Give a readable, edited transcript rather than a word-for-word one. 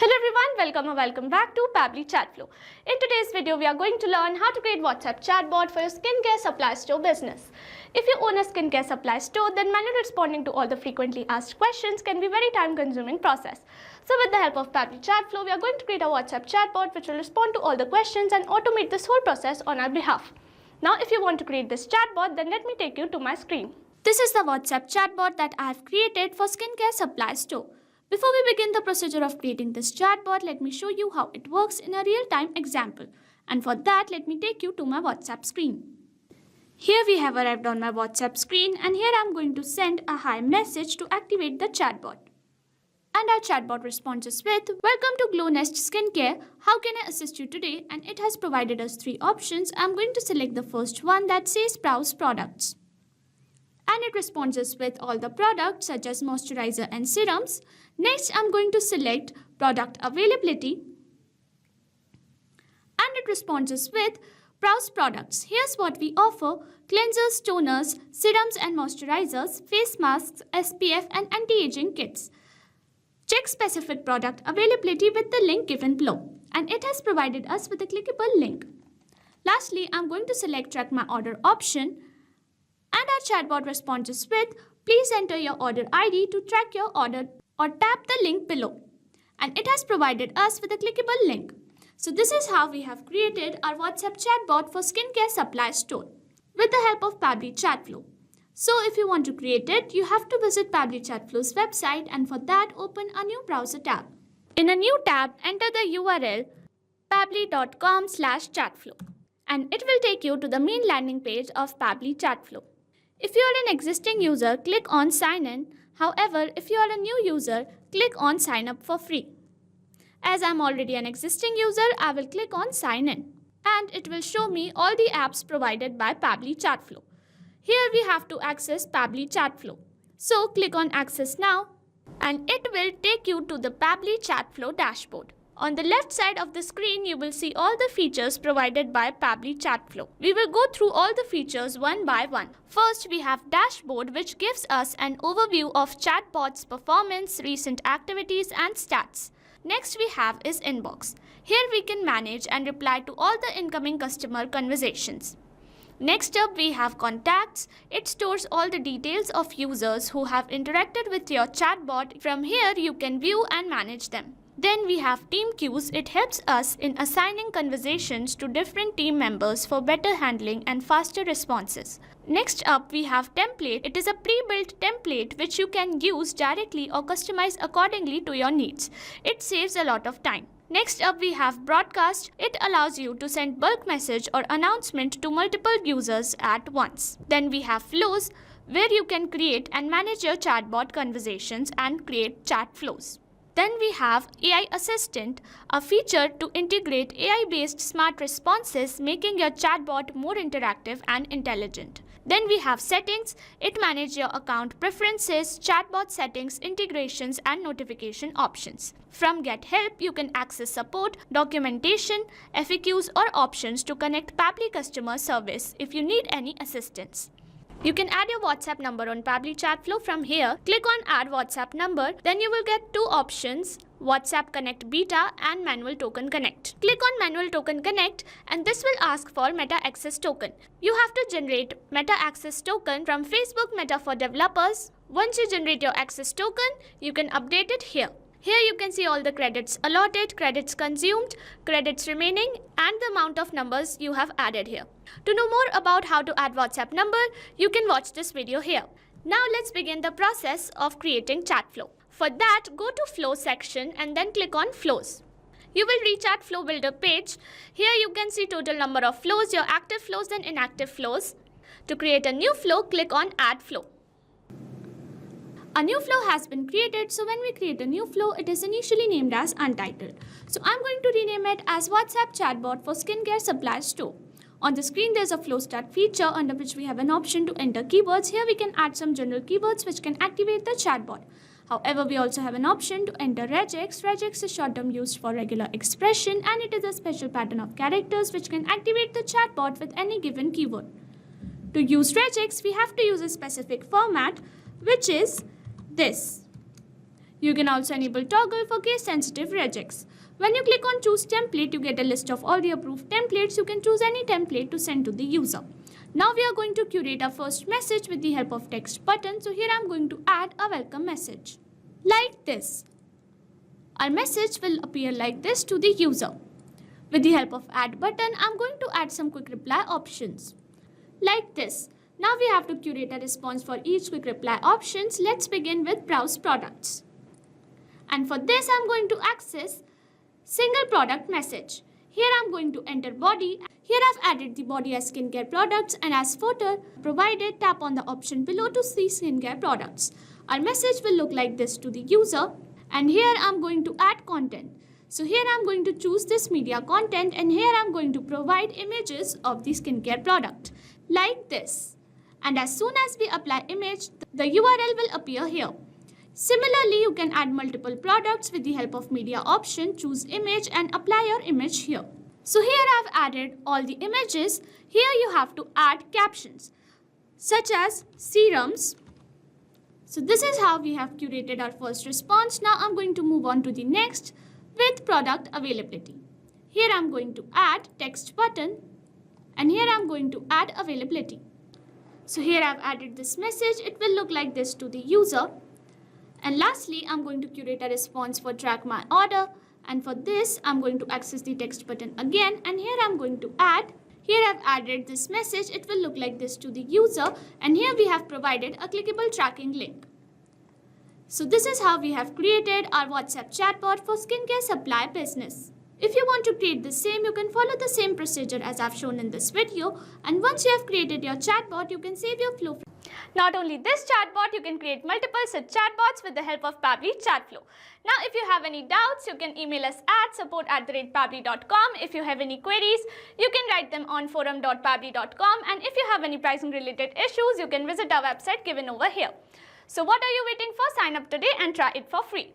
Hello everyone, welcome back to Pabbly Chatflow. In today's video, we are going to learn how to create WhatsApp chatbot for your skincare supply store business. If you own a skincare supply store, then manually responding to all the frequently asked questions can be a very time-consuming process. So with the help of Pabbly Chatflow, we are going to create a WhatsApp chatbot which will respond to all the questions and automate this whole process on our behalf. Now, if you want to create this chatbot, then let me take you to my screen. This is the WhatsApp chatbot that I have created for skincare supply store. Before we begin the procedure of creating this chatbot, let me show you how it works in a real-time example. And for that, let me take you to my WhatsApp screen. Here we have arrived on my WhatsApp screen, and here I am going to send a hi message to activate the chatbot. And our chatbot responds us with, "Welcome to Glow Nest Skincare. How can I assist you today?" And it has provided us 3 options. I am going to select the first one that says browse products. And it responds us with all the products such as moisturizer and serums. Next, I'm going to select product availability. And it responds us with browse products. Here's what we offer: cleansers, toners, serums and moisturizers, face masks, SPF and anti-aging kits. Check specific product availability with the link given below. And it has provided us with a clickable link. Lastly, I'm going to select track my order option. And our chatbot responds us with, "Please enter your order ID to track your order or tap the link below." And it has provided us with a clickable link. So this is how we have created our WhatsApp chatbot for skincare supply store with the help of Pabbly Chatflow. So if you want to create it, you have to visit Pabbly Chatflow's website, and for that open a new browser tab. In a new tab, enter the URL pabbly.com/chatflow and it will take you to the main landing page of Pabbly Chatflow. If you are an existing user, click on Sign In. However, if you are a new user, click on Sign Up for free. As I am already an existing user, I will click on Sign In. And it will show me all the apps provided by Pabbly Chatflow. Here we have to access Pabbly Chatflow. So click on Access Now. And it will take you to the Pabbly Chatflow dashboard. On the left side of the screen, you will see all the features provided by Pabbly Chatflow. We will go through all the features one by one. First, we have Dashboard, which gives us an overview of chatbot's performance, recent activities and stats. Next we have is Inbox. Here we can manage and reply to all the incoming customer conversations. Next up we have Contacts. It stores all the details of users who have interacted with your chatbot. From here you can view and manage them. Then we have Team Queues. It helps us in assigning conversations to different team members for better handling and faster responses. Next up we have Template. It is a pre-built template which you can use directly or customize accordingly to your needs. It saves a lot of time. Next up we have Broadcast. It allows you to send bulk message or announcement to multiple users at once. Then we have Flows, where you can create and manage your chatbot conversations and create chat flows. Then we have AI Assistant, a feature to integrate AI-based smart responses, making your chatbot more interactive and intelligent. Then we have Settings. It manages your account preferences, chatbot settings, integrations and notification options. From Get Help, you can access support, documentation, FAQs or options to connect Pabbly customer service if you need any assistance. You can add your WhatsApp number on Pabbly Chatflow. From here, click on Add WhatsApp Number. Then you will get 2 options, WhatsApp Connect Beta and Manual Token Connect. Click on Manual Token Connect and this will ask for Meta Access Token. You have to generate Meta Access Token from Facebook Meta for developers. Once you generate your access token, you can update it here. Here you can see all the credits allotted, credits consumed, credits remaining and the amount of numbers you have added here. To know more about how to add WhatsApp number, you can watch this video here. Now let's begin the process of creating Chatflow. For that, go to Flow section and then click on Flows. You will reach at Flow Builder page. Here you can see total number of flows, your active flows and inactive flows. To create a new flow, click on Add Flow. A new flow has been created, so when we create a new flow, it is initially named as Untitled. So I'm going to rename it as WhatsApp Chatbot for Skincare Supply Store. On the screen, there's a Flow Start feature under which we have an option to enter keywords. Here we can add some general keywords which can activate the chatbot. However, we also have an option to enter regex. Regex is short term used for regular expression and it is a special pattern of characters which can activate the chatbot with any given keyword. To use regex, we have to use a specific format which is this. You can also enable toggle for case-sensitive regex. When you click on choose template, you get a list of all the approved templates. You can choose any template to send to the user. Now we are going to curate our first message with the help of text button. So here I am going to add a welcome message. Like this. Our message will appear like this to the user. With the help of add button, I am going to add some quick reply options. Like this. Now we have to curate a response for each quick reply options. Let's begin with browse products. And for this, I am going to access single product message. Here I am going to enter body. Here I have added the body as skincare products, and as footer provided, tap on the option below to see skincare products. Our message will look like this to the user, and here I am going to add content. So here I am going to choose this media content, and here I am going to provide images of the skincare product like this. And as soon as we apply image, the URL will appear here. Similarly, you can add multiple products with the help of media option. Choose image and apply your image here. So here I have added all the images. Here you have to add captions such as serums. So this is how we have curated our first response. Now I'm going to move on to the next with product availability. Here I'm going to add text button, and here I'm going to add availability. So here I've added this message. It will look like this to the user. And lastly, I'm going to curate a response for track my order. And for this, I'm going to access the text button again. And here I'm going to add. Here I've added this message. It will look like this to the user. And here we have provided a clickable tracking link. So this is how we have created our WhatsApp chatbot for skincare supply business. If you want to create the same, you can follow the same procedure as I've shown in this video. And once you have created your chatbot, you can save your flow. Not only this chatbot, you can create multiple such chatbots with the help of Pabbly Chatflow. Now, if you have any doubts, you can email us at support@pabbly.com. If you have any queries, you can write them on forum.pabbly.com. And if you have any pricing related issues, you can visit our website given over here. So what are you waiting for? Sign up today and try it for free.